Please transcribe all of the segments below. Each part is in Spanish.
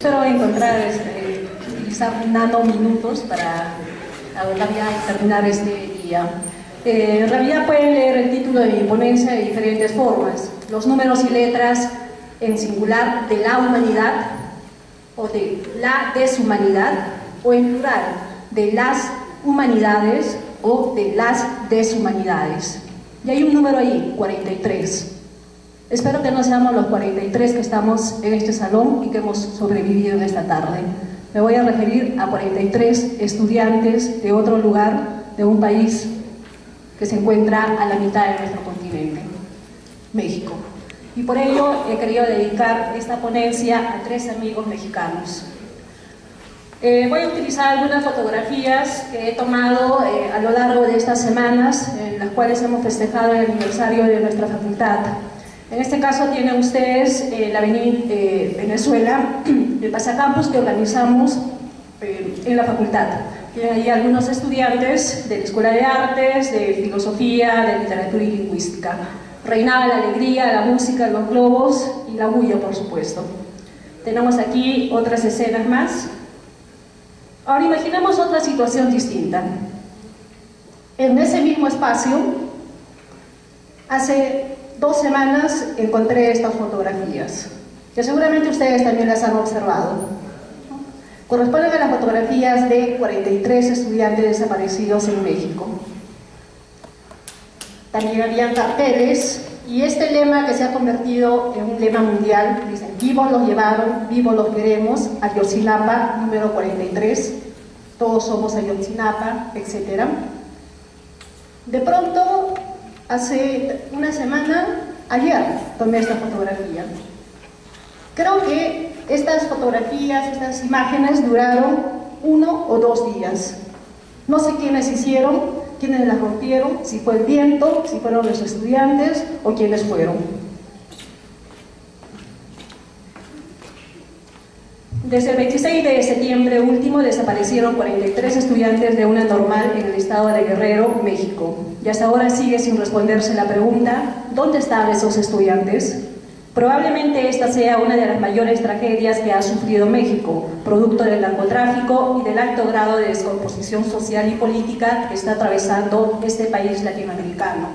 Espero utilizar nanominutos para terminar este día. En realidad pueden leer el título de mi ponencia de diferentes formas. Los números y letras en singular de la humanidad o de la deshumanidad, o en plural de las humanidades o de las deshumanidades. Y hay un número ahí, 43. Espero que no seamos los 43 que estamos en este salón y que hemos sobrevivido en esta tarde. Me voy a referir a 43 estudiantes de otro lugar, de un país que se encuentra a la mitad de nuestro continente, México. Y por ello he querido dedicar esta ponencia a 3 amigos mexicanos. Voy a utilizar algunas fotografías que he tomado a lo largo de estas semanas, en las cuales hemos festejado el aniversario de nuestra facultad. En este caso tienen ustedes la Avenida Venezuela, el pasacampus que organizamos en la facultad. Tienen ahí algunos estudiantes de la Escuela de Artes, de Filosofía, de Literatura y Lingüística. Reinaba la alegría, la música, los globos y la bulla, por supuesto. Tenemos aquí otras escenas más. Ahora imaginemos otra situación distinta. En ese mismo espacio, hace 2 semanas encontré estas fotografías, que seguramente ustedes también las han observado. Corresponden a las fotografías de 43 estudiantes desaparecidos en México. También habían carteles, y este lema que se ha convertido en un lema mundial, dice: vivos los llevaron, vivos los queremos, Ayotzinapa, número 43, todos somos Ayotzinapa, etc. De pronto, hace una semana, ayer, tomé esta fotografía. Creo que estas fotografías, estas imágenes duraron 1 o 2 días. No sé quiénes hicieron, quiénes las rompieron, si fue el viento, si fueron los estudiantes o quiénes fueron. Desde el 26 de septiembre último desaparecieron 43 estudiantes de una normal en el estado de Guerrero, México. Y hasta ahora sigue sin responderse la pregunta: ¿dónde están esos estudiantes? Probablemente esta sea una de las mayores tragedias que ha sufrido México, producto del narcotráfico y del alto grado de descomposición social y política que está atravesando este país latinoamericano.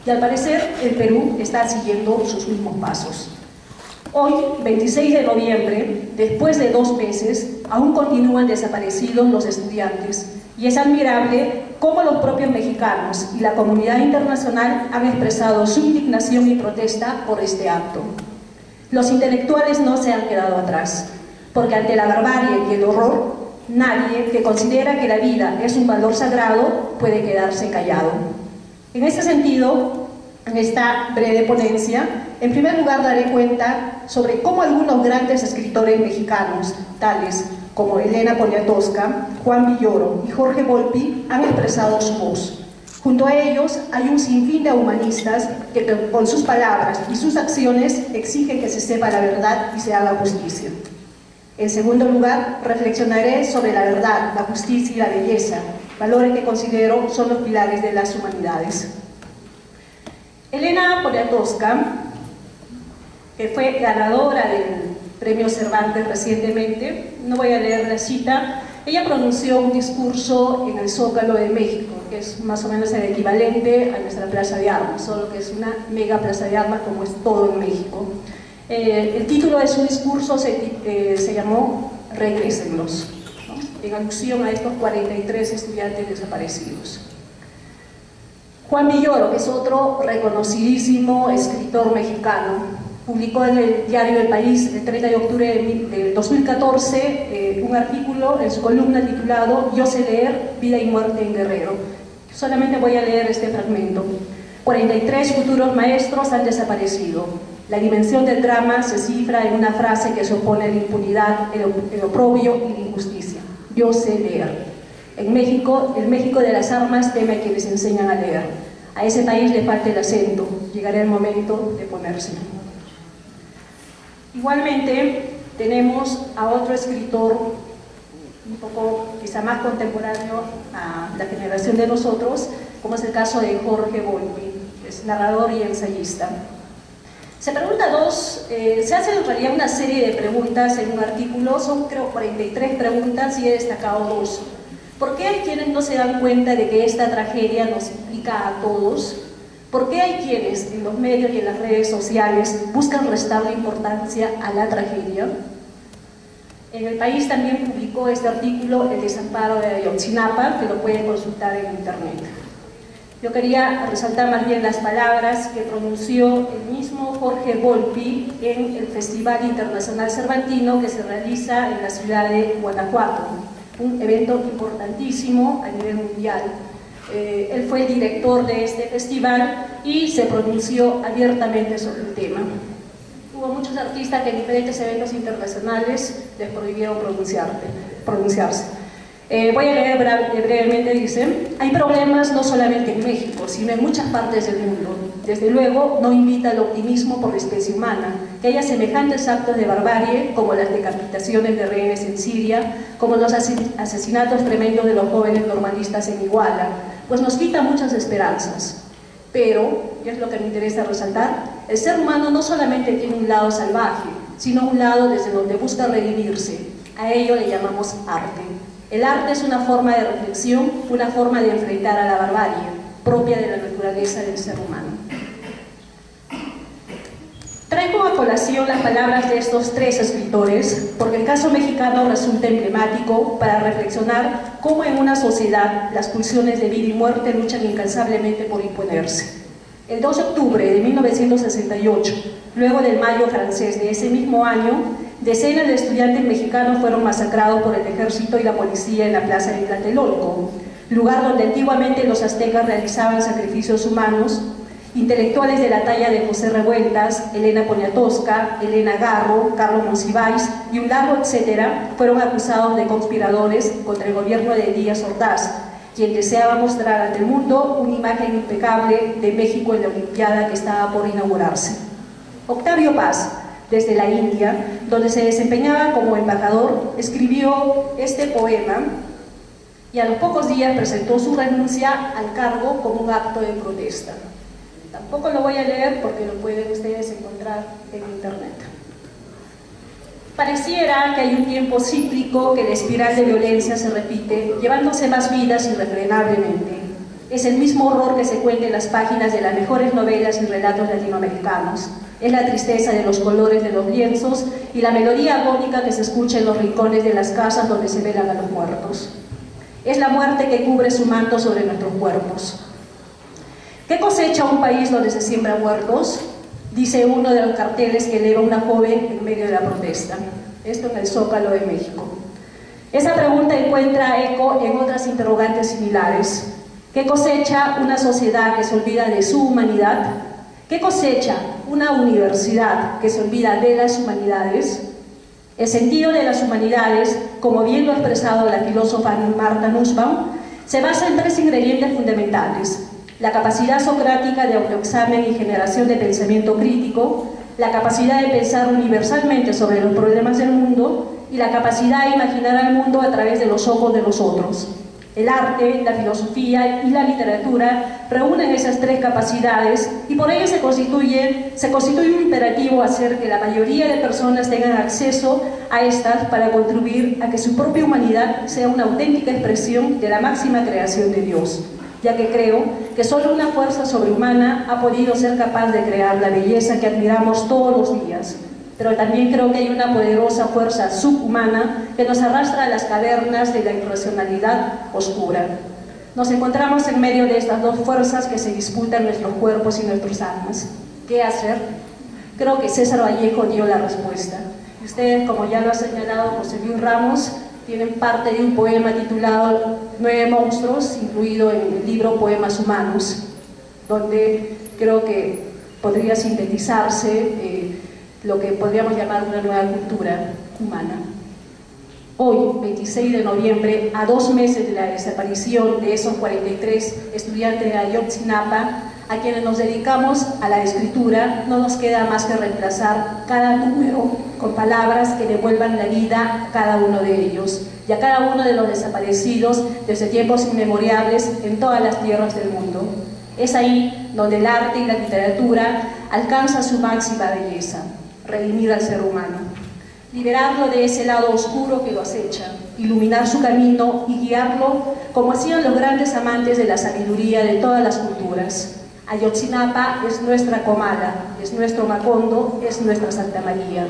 Y al parecer el Perú está siguiendo sus mismos pasos. Hoy, 26 de noviembre, después de 2 meses, aún continúan desaparecidos los estudiantes, y es admirable cómo los propios mexicanos y la comunidad internacional han expresado su indignación y protesta por este acto. Los intelectuales no se han quedado atrás, porque ante la barbarie y el horror, nadie que considera que la vida es un valor sagrado puede quedarse callado. En ese sentido, en esta breve ponencia, en primer lugar daré cuenta sobre cómo algunos grandes escritores mexicanos, tales como Elena Poniatowska, Juan Villoro y Jorge Volpi, han expresado su voz. Junto a ellos hay un sinfín de humanistas que con sus palabras y sus acciones exigen que se sepa la verdad y se haga justicia. En segundo lugar, reflexionaré sobre la verdad, la justicia y la belleza, valores que considero son los pilares de las humanidades. Elena Poniatowska, que fue ganadora del Premio Cervantes recientemente, no voy a leer la cita, ella pronunció un discurso en el Zócalo de México, que es más o menos el equivalente a nuestra Plaza de Armas, solo que es una mega Plaza de Armas como es todo en México. El título de su discurso se llamó Regrésenlos, ¿no?, en alusión a estos 43 estudiantes desaparecidos. Juan Villoro, que es otro reconocidísimo escritor mexicano, publicó en el diario El País el 30 de octubre de 2014 un artículo en su columna titulado Yo sé leer, vida y muerte en Guerrero. Solamente voy a leer este fragmento. 43 futuros maestros han desaparecido. La dimensión del drama se cifra en una frase que se opone a la impunidad, el oprobio y la injusticia. Yo sé leer. En México, el México de las armas teme a quienes enseñan a leer. A ese país le falta el acento. Llegará el momento de ponérselo. Igualmente, tenemos a otro escritor, un poco quizá más contemporáneo a la generación de nosotros, como es el caso de Jorge Volpi, es narrador y ensayista. Se pregunta se hace en realidad una serie de preguntas en un artículo, son creo 43 preguntas y he destacado dos. ¿Por qué hay quienes no se dan cuenta de que esta tragedia nos implica a todos? ¿Por qué hay quienes en los medios y en las redes sociales buscan restarle importancia a la tragedia? En El País también publicó este artículo El desamparo de Ayotzinapa, que lo pueden consultar en internet. Yo quería resaltar más bien las palabras que pronunció el mismo Jorge Volpi en el Festival Internacional Cervantino que se realiza en la ciudad de Guanajuato, un evento importantísimo a nivel mundial. Él fue el director de este festival y se pronunció abiertamente sobre el tema. Hubo muchos artistas que en diferentes eventos internacionales les prohibieron pronunciarse. Voy a leer brevemente, dice: hay problemas no solamente en México, sino en muchas partes del mundo. Desde luego, no invita al optimismo por la especie humana, que haya semejantes actos de barbarie, como las decapitaciones de rehenes en Siria, como los asesinatos tremendos de los jóvenes normalistas en Iguala, pues nos quita muchas esperanzas. Pero, y es lo que me interesa resaltar, el ser humano no solamente tiene un lado salvaje, sino un lado desde donde busca redimirse. A ello le llamamos arte. El arte es una forma de reflexión, una forma de enfrentar a la barbarie, propia de la naturaleza del ser humano. Traigo a colación las palabras de estos tres escritores, porque el caso mexicano resulta emblemático para reflexionar cómo en una sociedad las pulsiones de vida y muerte luchan incansablemente por imponerse. El 2 de octubre de 1968, luego del Mayo francés de ese mismo año, decenas de estudiantes mexicanos fueron masacrados por el ejército y la policía en la plaza de Tlatelolco, lugar donde antiguamente los aztecas realizaban sacrificios humanos. Intelectuales de la talla de José Revueltas, Elena Poniatowska, Elena Garro, Carlos Monsiváis y un largo etcétera fueron acusados de conspiradores contra el gobierno de Díaz Ordaz, quien deseaba mostrar ante el mundo una imagen impecable de México en la Olimpiada que estaba por inaugurarse. Octavio Paz, desde la India, donde se desempeñaba como embajador, escribió este poema y a los pocos días presentó su renuncia al cargo como un acto de protesta. Tampoco lo voy a leer porque lo pueden ustedes encontrar en internet. Pareciera que hay un tiempo cíclico que la espiral de violencia se repite, llevándose más vidas irrefrenablemente. Es el mismo horror que se cuenta en las páginas de las mejores novelas y relatos latinoamericanos. Es la tristeza de los colores de los lienzos y la melodía agónica que se escucha en los rincones de las casas donde se velan a los muertos. Es la muerte que cubre su manto sobre nuestros cuerpos. ¿Qué cosecha un país donde se siembran muertos? Dice uno de los carteles que eleva una joven en medio de la protesta. Esto en el Zócalo de México. Esa pregunta encuentra eco en otras interrogantes similares. ¿Qué cosecha una sociedad que se olvida de su humanidad? ¿Qué cosecha una universidad que se olvida de las humanidades? El sentido de las humanidades, como bien lo ha expresado la filósofa Martha Nussbaum, se basa en tres ingredientes fundamentales: la capacidad socrática de autoexamen y generación de pensamiento crítico, la capacidad de pensar universalmente sobre los problemas del mundo y la capacidad de imaginar al mundo a través de los ojos de los otros. El arte, la filosofía y la literatura reúnen esas tres capacidades y por ello se constituye un imperativo hacer que la mayoría de personas tengan acceso a estas para contribuir a que su propia humanidad sea una auténtica expresión de la máxima creación de Dios, ya que creo que solo una fuerza sobrehumana ha podido ser capaz de crear la belleza que admiramos todos los días. Pero también creo que hay una poderosa fuerza subhumana que nos arrastra a las cavernas de la irracionalidad oscura. Nos encontramos en medio de estas dos fuerzas que se disputan nuestros cuerpos y nuestras almas. ¿Qué hacer? Creo que César Vallejo dio la respuesta. Y ustedes, como ya lo ha señalado José Luis Ramos, tienen parte de un poema titulado 9 monstruos, incluido en el libro Poemas Humanos, donde creo que podría sintetizarse lo que podríamos llamar una nueva cultura humana. Hoy, 26 de noviembre, a 2 meses de la desaparición de esos 43 estudiantes de Ayotzinapa, a quienes nos dedicamos a la escritura, no nos queda más que reemplazar cada número con palabras que devuelvan la vida a cada uno de ellos y a cada uno de los desaparecidos desde tiempos inmemorables en todas las tierras del mundo. Es ahí donde el arte y la literatura alcanza su máxima belleza, redimir al ser humano, liberarlo de ese lado oscuro que lo acecha, iluminar su camino y guiarlo como hacían los grandes amantes de la sabiduría de todas las culturas. Ayotzinapa es nuestra Comala, es nuestro Macondo, es nuestra Santa María.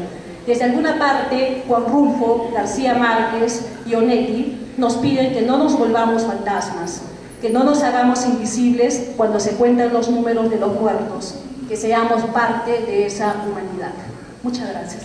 Desde alguna parte, Juan Rulfo, García Márquez y Onetti nos piden que no nos volvamos fantasmas, que no nos hagamos invisibles cuando se cuentan los números de los muertos, que seamos parte de esa humanidad. Muchas gracias.